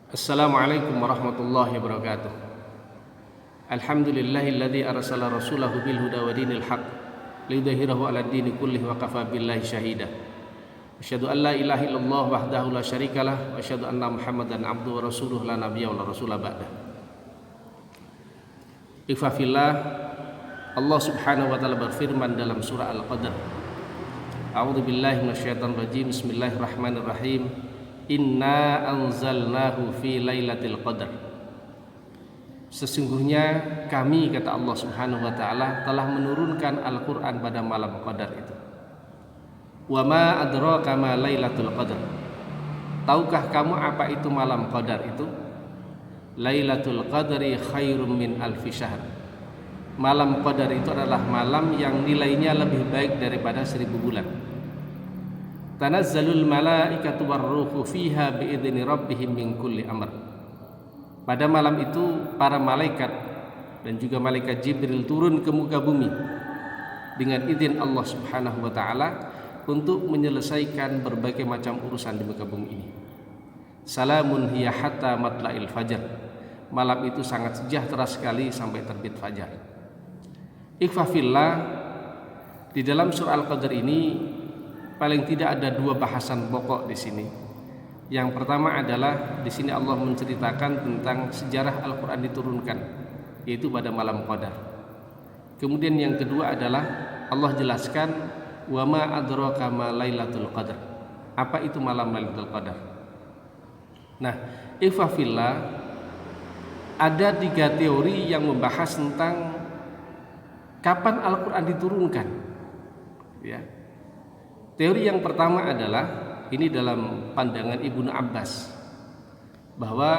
Assalamualaikum warahmatullahi wabarakatuh. Alhamdulillahilladzi arsala rasulahu bil huda wa dinil haq liyudhhirahu 'alad dini kullih wa kafa billahi syahida. Asyhadu an la ilaha illallah wahdahu la syarikalah wa asyhadu anna Muhammadan abduhu wa rasuluhu la nabiyya wa la rasula ba'da. Ikhwafillah, Allah Subhanahu wa taala berfirman dalam surah Al-Qadr. A'udzu billahi minasyaitonir rajim. Bismillahirrahmanirrahim. Inna anzalnahu fi lailatul qadar. Sesungguhnya kami, kata Allah Subhanahu wa taala, telah menurunkan Al-Qur'an pada malam Qadar itu. Wa ma adraka ma lailatul qadar. Tahukah kamu apa itu malam Qadar itu? Lailatul qadri khairum min alfi syahr. Malam Qadar itu adalah malam yang nilainya lebih baik daripada 1000 bulan. Tanazzalul malaikatu warruhu fiha biidzni rabbihim min kulli amr. Pada malam itu para malaikat dan juga malaikat Jibril turun ke muka bumi dengan izin Allah Subhanahu wa taala untuk menyelesaikan berbagai macam urusan di muka bumi ini. Salamun hiya hatta matla'il fajar. Malam itu sangat sejahtera sekali sampai terbit fajar. Ikhwafillah, di dalam surah Al-Qadr ini paling tidak ada dua bahasan pokok di sini. Yang pertama adalah di sini Allah menceritakan tentang sejarah Al-Qur'an diturunkan, yaitu pada malam Qadar. Kemudian yang kedua adalah Allah jelaskan wa ma adraka ma lailatul qadar. Apa itu malam Lailatul Qadar? Nah, ikhwafillah, ada 3 teori yang membahas tentang kapan Al-Qur'an diturunkan. Ya. Teori yang pertama adalah ini dalam pandangan Ibnu Abbas, bahwa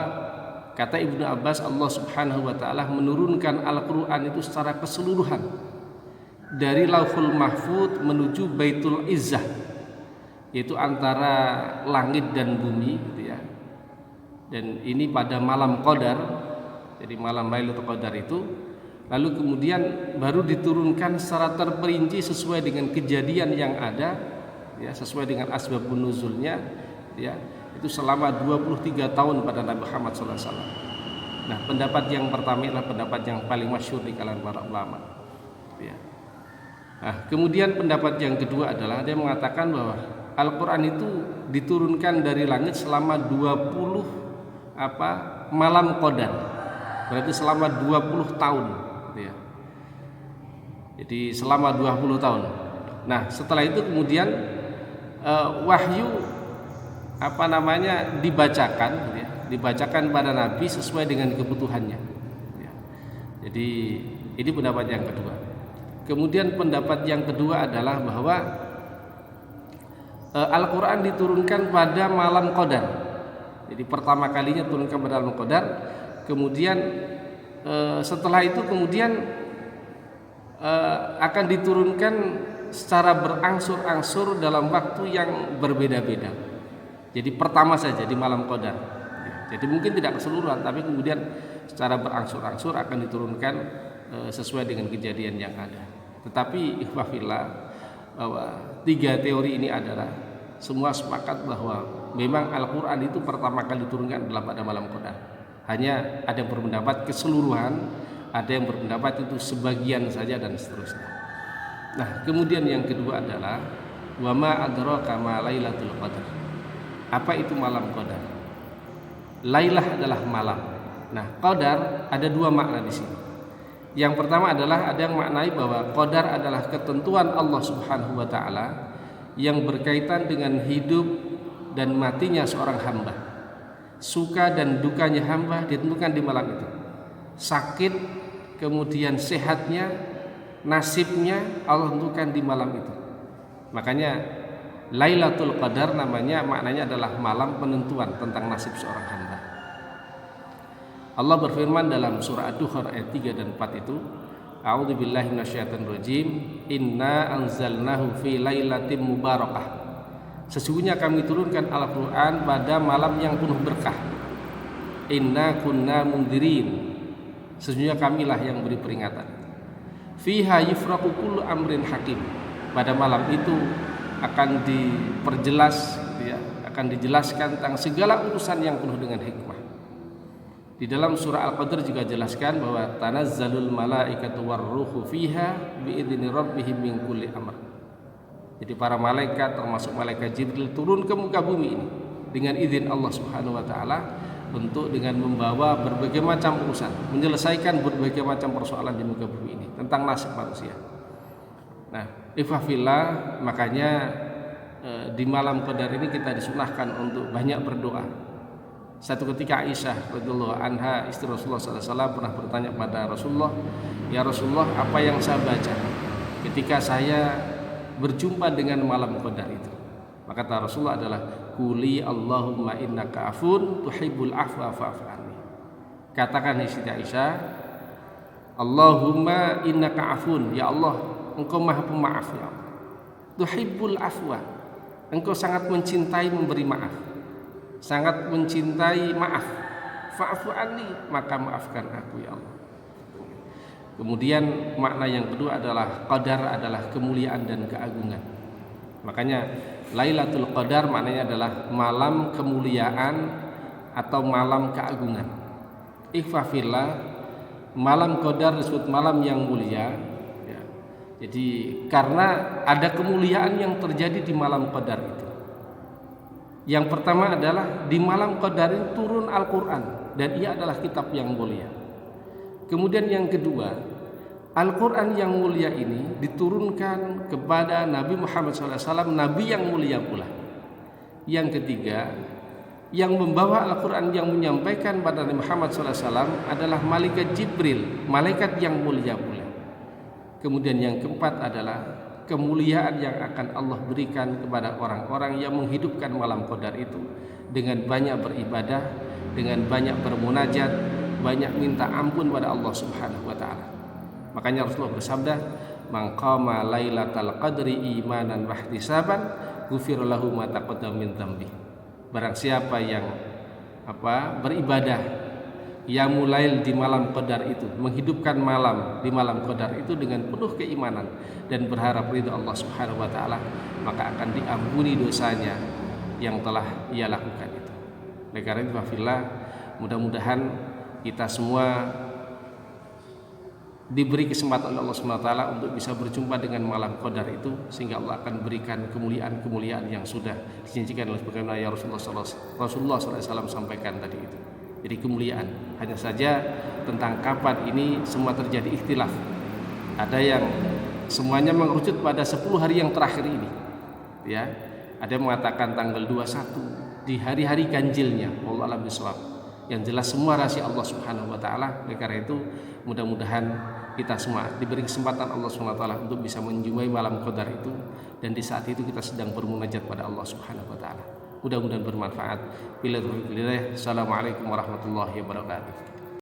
kata Ibnu Abbas, Allah Subhanahu wa taala menurunkan Al-Qur'an itu secara keseluruhan dari Lauhul Mahfuz menuju Baitul Izzah, yaitu antara langit dan bumi gitu ya. Dan ini pada malam Qadar, jadi malam Lailatul Qadar itu, lalu kemudian baru diturunkan secara terperinci sesuai dengan kejadian yang ada, ya, sesuai dengan asbabun nuzulnya, ya, itu selama 23 tahun pada Nabi Muhammad SAW. Nah, pendapat yang pertama adalah pendapat yang paling masyhur di kalangan para ulama, ya. Nah, kemudian pendapat yang kedua adalah dia mengatakan bahwa Al-Qur'an itu diturunkan dari langit selama 20 malam Qadar, berarti selama 20 tahun, ya. Jadi selama 20 tahun. Nah, setelah itu kemudian wahyu dibacakan, ya, dibacakan pada Nabi sesuai dengan kebutuhannya, ya. Jadi ini pendapat yang kedua. Kemudian pendapat yang kedua adalah bahwa Al-Qur'an diturunkan pada malam Qadar. Jadi pertama kalinya turunkan pada malam Qadar. Kemudian setelah itu kemudian akan diturunkan secara berangsur-angsur dalam waktu yang berbeda-beda. Jadi pertama saja di malam Qadar. Jadi mungkin tidak keseluruhan, tapi kemudian secara berangsur-angsur akan diturunkan sesuai dengan kejadian yang ada. Tetapi ikhwafillah, bahwa 3 teori ini adalah semua sepakat bahwa memang Al-Qur'an itu pertama kali diturunkan adalah pada malam Qadar. Hanya ada yang berpendapat keseluruhan, ada yang berpendapat itu sebagian saja, dan seterusnya. Nah, kemudian yang kedua adalah wa ma adraka ma lailatul qadar. Apa itu malam Qadar? Lailah adalah malam. Nah, Qadar ada 2 makna di sini. Yang pertama adalah ada yang maknai bahwa Qadar adalah ketentuan Allah Subhanahu wa taala yang berkaitan dengan hidup dan matinya seorang hamba. Suka dan dukanya hamba ditentukan di malam itu. Sakit, kemudian sehatnya, nasibnya Allah tentukan di malam itu. Makanya Lailatul Qadar maknanya adalah malam penentuan tentang nasib seorang hamba. Allah berfirman dalam surah Ad-Dukhan ayat 3 dan 4 itu, A'udzu billahi minasyaitonir rajim. Inna anzalnahu fi lailatin mubarakah. Sesungguhnya kami turunkan Al-Qur'an pada malam yang penuh berkah. Inna kunna mundirin. Sesungguhnya kamilah yang beri peringatan. Fiha yufraqu kullu amrin hakim. Pada malam itu akan diperjelas, ya, akan dijelaskan tentang segala urusan yang penuh dengan hikmah. Di dalam surah Al-Qadr juga jelaskan bahwa tanazzalul malaikatu warruhu fiha biidzni rabbihim min kulli amr. Jadi para malaikat termasuk malaikat Jibril turun ke muka bumi ini dengan izin Allah Subhanahu wa taala untuk dengan membawa berbagai macam urusan, menyelesaikan berbagai macam persoalan di muka bumi ini tentang nasib manusia. Nah, ifafillah, makanya di malam Qadar ini kita disunahkan untuk banyak berdoa. Satu ketika Aisyah radhiyallahu anha, istri Rasulullah SAW, pernah bertanya kepada Rasulullah, "Ya Rasulullah, apa yang saya baca ketika saya berjumpa dengan malam Qadar itu?" Maka kata Rasulullah adalah, "Quli Allahumma innaka afun tuhibbul afwa fa'fu anni." Katakan Siti Aisyah, "Allahumma innaka afun, ya Allah, Engkau Maha Pemaaf, ya Allah. Tuhibbul afwa, Engkau sangat mencintai memberi maaf, sangat mencintai maaf. Fa'fu anni, maka maafkan aku, ya Allah." Kemudian makna yang kedua adalah qadar adalah kemuliaan dan keagungan. Makanya Lailatul Qadar maknanya adalah malam kemuliaan atau malam keagungan. Ikhfafillah, malam Qadar disebut malam yang mulia ya. Jadi karena ada kemuliaan yang terjadi di malam Qadar itu. Yang pertama adalah di malam Qadar itu turun Al-Quran, dan ia adalah kitab yang mulia. Kemudian yang kedua, Al-Quran yang mulia ini diturunkan kepada Nabi Muhammad SAW, Nabi yang mulia pula. Yang ketiga, yang membawa Al-Quran yang menyampaikan pada Nabi Muhammad SAW adalah malaikat Jibril, malaikat yang mulia pula. Kemudian yang keempat adalah kemuliaan yang akan Allah berikan kepada orang-orang yang menghidupkan malam Qadar itu dengan banyak beribadah, dengan banyak bermunajat, banyak minta ampun pada Allah Subhanahu wa taala. Makanya Rasulullah bersabda, "Man qama lailatal qadri imanan wa ihtisaban, ghufira lahu ma taqaddama min dzambi." Barang siapa yang beribadah qiyamul lail di malam Qadar itu, menghidupkan malam di malam Qadar itu dengan penuh keimanan dan berharap ridha Allah Subhanahu wa taala, maka akan diampuni dosanya yang telah ia lakukan itu. Oleh karena itu, wafillah, mudah-mudahan kita semua diberi kesempatan oleh Allah SWT untuk bisa berjumpa dengan malam Qadar itu, sehingga Allah akan berikan kemuliaan-kemuliaan yang sudah dijanjikan oleh sebagaimana yang Rasulullah SAW sampaikan tadi itu. Jadi kemuliaan, hanya saja tentang kapan ini semua terjadi ikhtilaf. Ada yang semuanya mengerucut pada 10 hari yang terakhir ini ya. Ada yang mengatakan tanggal 21 di hari-hari ganjilnya, wallahu a'lam bishawab. Yang jelas semua rahasia Allah Subhanahu wa taala. Oleh karena itu, mudah-mudahan kita semua diberi kesempatan Allah Subhanahu wa taala untuk bisa menjumpai malam Qadar itu, dan di saat itu kita sedang bermunajat pada Allah Subhanahu wa taala. Mudah-mudahan bermanfaat. Assalamualaikum warahmatullahi wabarakatuh.